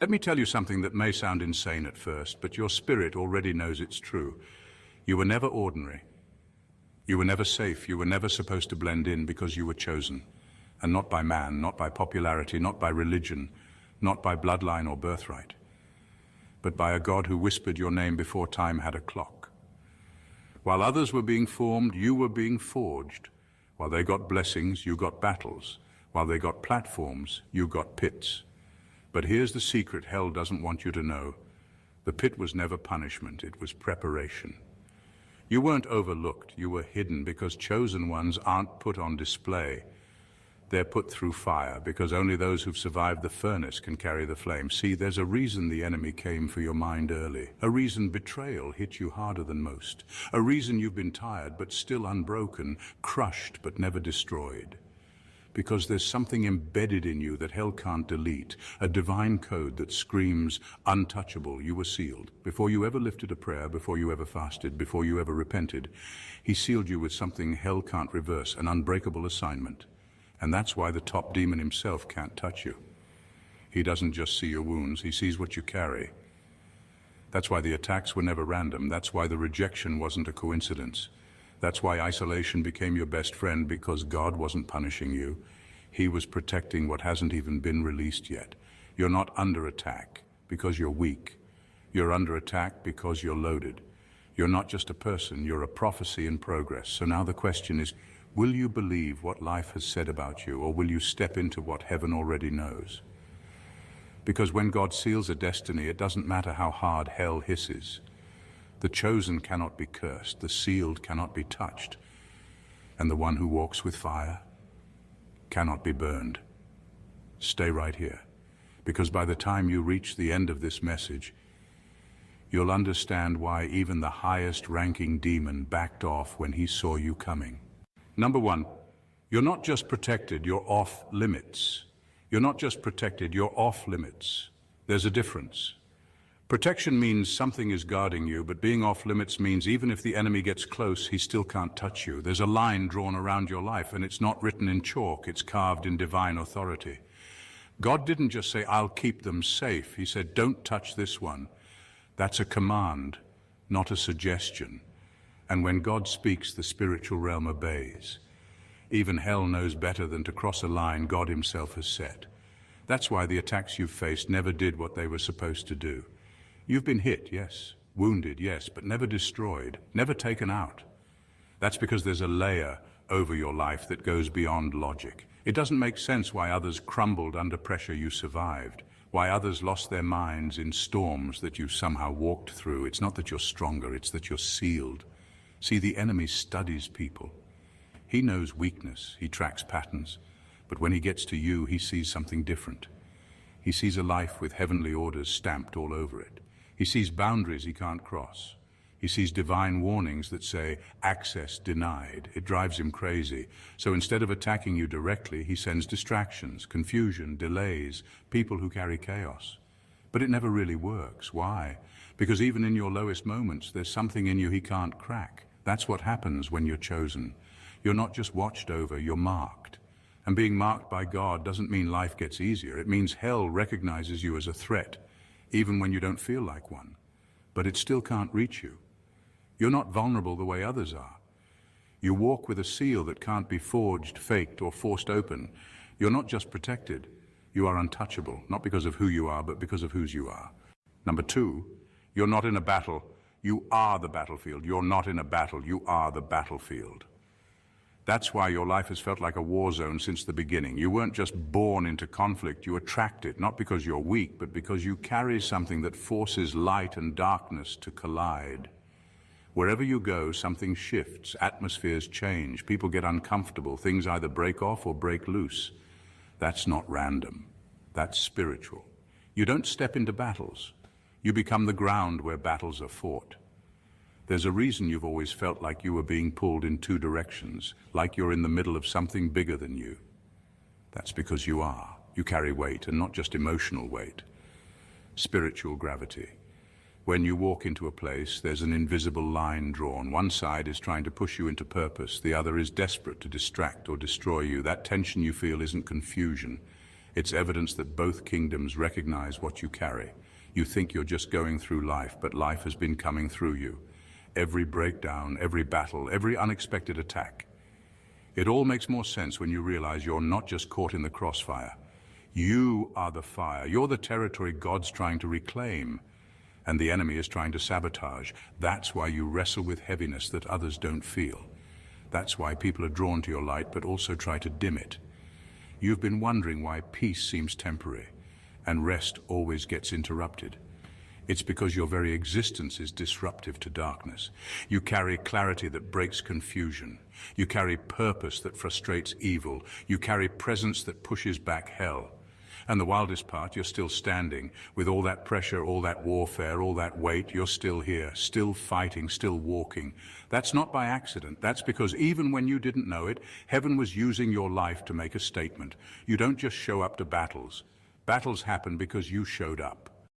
Let me tell you something that may sound insane at first, but your spirit already knows it's true. You were never ordinary. You were never safe. You were never supposed to blend in because you were chosen. And not by man, not by popularity, not by religion, not by bloodline or birthright, but by a God who whispered your name before time had a clock. While others were being formed, you were being forged. While they got blessings, you got battles. While they got platforms, you got pits. But here's the secret hell doesn't want you to know. The pit was never punishment, it was preparation. You weren't overlooked, you were hidden because chosen ones aren't put on display. They're put through fire because only those who've survived the furnace can carry the flame. See, there's a reason the enemy came for your mind early. A reason betrayal hit you harder than most. A reason you've been tired but still unbroken, crushed but never destroyed. Because there's something embedded in you that hell can't delete, a divine code that screams, untouchable, you were sealed. Before you ever lifted a prayer, before you ever fasted, before you ever repented, he sealed you with something hell can't reverse, an unbreakable assignment. And that's why the top demon himself can't touch you. He doesn't just see your wounds, he sees what you carry. That's why the attacks were never random. That's why the rejection wasn't a coincidence. That's why isolation became your best friend, because God wasn't punishing you. He was protecting what hasn't even been released yet. You're not under attack because you're weak. You're under attack because you're loaded. You're not just a person, you're a prophecy in progress. So now the question is, will you believe what life has said about you, or will you step into what heaven already knows? Because when God seals a destiny, it doesn't matter how hard hell hisses. The chosen cannot be cursed, the sealed cannot be touched, and the one who walks with fire cannot be burned. Stay right here, because by the time you reach the end of this message, you'll understand why even the highest-ranking demon backed off when he saw you coming. Number one, you're not just protected, you're off limits. You're not just protected, you're off limits. There's a difference. Protection means something is guarding you, but being off limits means even if the enemy gets close, he still can't touch you. There's a line drawn around your life, and it's not written in chalk, it's carved in divine authority. God didn't just say, I'll keep them safe. He said, don't touch this one. That's a command, not a suggestion. And when God speaks, the spiritual realm obeys. Even hell knows better than to cross a line God himself has set. That's why the attacks you've faced never did what they were supposed to do. You've been hit, yes, wounded, yes, but never destroyed, never taken out. That's because there's a layer over your life that goes beyond logic. It doesn't make sense why others crumbled under pressure you survived, why others lost their minds in storms that you somehow walked through. It's not that you're stronger, it's that you're sealed. See, the enemy studies people. He knows weakness, he tracks patterns, but when he gets to you, he sees something different. He sees a life with heavenly orders stamped all over it. He sees boundaries he can't cross. He sees divine warnings that say, access denied. It drives him crazy. So instead of attacking you directly, he sends distractions, confusion, delays, people who carry chaos. But it never really works. Why? Because even in your lowest moments, there's something in you he can't crack. That's what happens when you're chosen. You're not just watched over, you're marked. And being marked by God doesn't mean life gets easier. It means hell recognizes you as a threat, even when you don't feel like one. But it still can't reach you. You're not vulnerable the way others are. You walk with a seal that can't be forged, faked, or forced open. You're not just protected. You are untouchable, not because of who you are, but because of whose you are. Number two, you're not in a battle. You are the battlefield. You're not in a battle. You are the battlefield. That's why your life has felt like a war zone since the beginning. You weren't just born into conflict, you attract it, not because you're weak, but because you carry something that forces light and darkness to collide. Wherever you go, something shifts, atmospheres change, people get uncomfortable, things either break off or break loose. That's not random, that's spiritual. You don't step into battles, you become the ground where battles are fought. There's a reason you've always felt like you were being pulled in two directions, like you're in the middle of something bigger than you. That's because you are. You carry weight, and not just emotional weight. Spiritual gravity. When you walk into a place, there's an invisible line drawn. One side is trying to push you into purpose, the other is desperate to distract or destroy you. That tension you feel isn't confusion, It's evidence that both kingdoms recognize what you carry. You think you're just going through life, but life has been coming through you. Every breakdown, every battle, every unexpected attack. It all makes more sense when you realize you're not just caught in the crossfire. You are the fire. You're the territory God's trying to reclaim, and the enemy is trying to sabotage. That's why you wrestle with heaviness that others don't feel. That's why people are drawn to your light, but also try to dim it. You've been wondering why peace seems temporary, and rest always gets interrupted. It's because your very existence is disruptive to darkness. You carry clarity that breaks confusion. You carry purpose that frustrates evil. You carry presence that pushes back hell. And the wildest part, you're still standing. With all that pressure, all that warfare, all that weight, you're still here, still fighting, still walking. That's not by accident. That's because even when you didn't know it, heaven was using your life to make a statement. You don't just show up to battles. Battles happen because you showed up.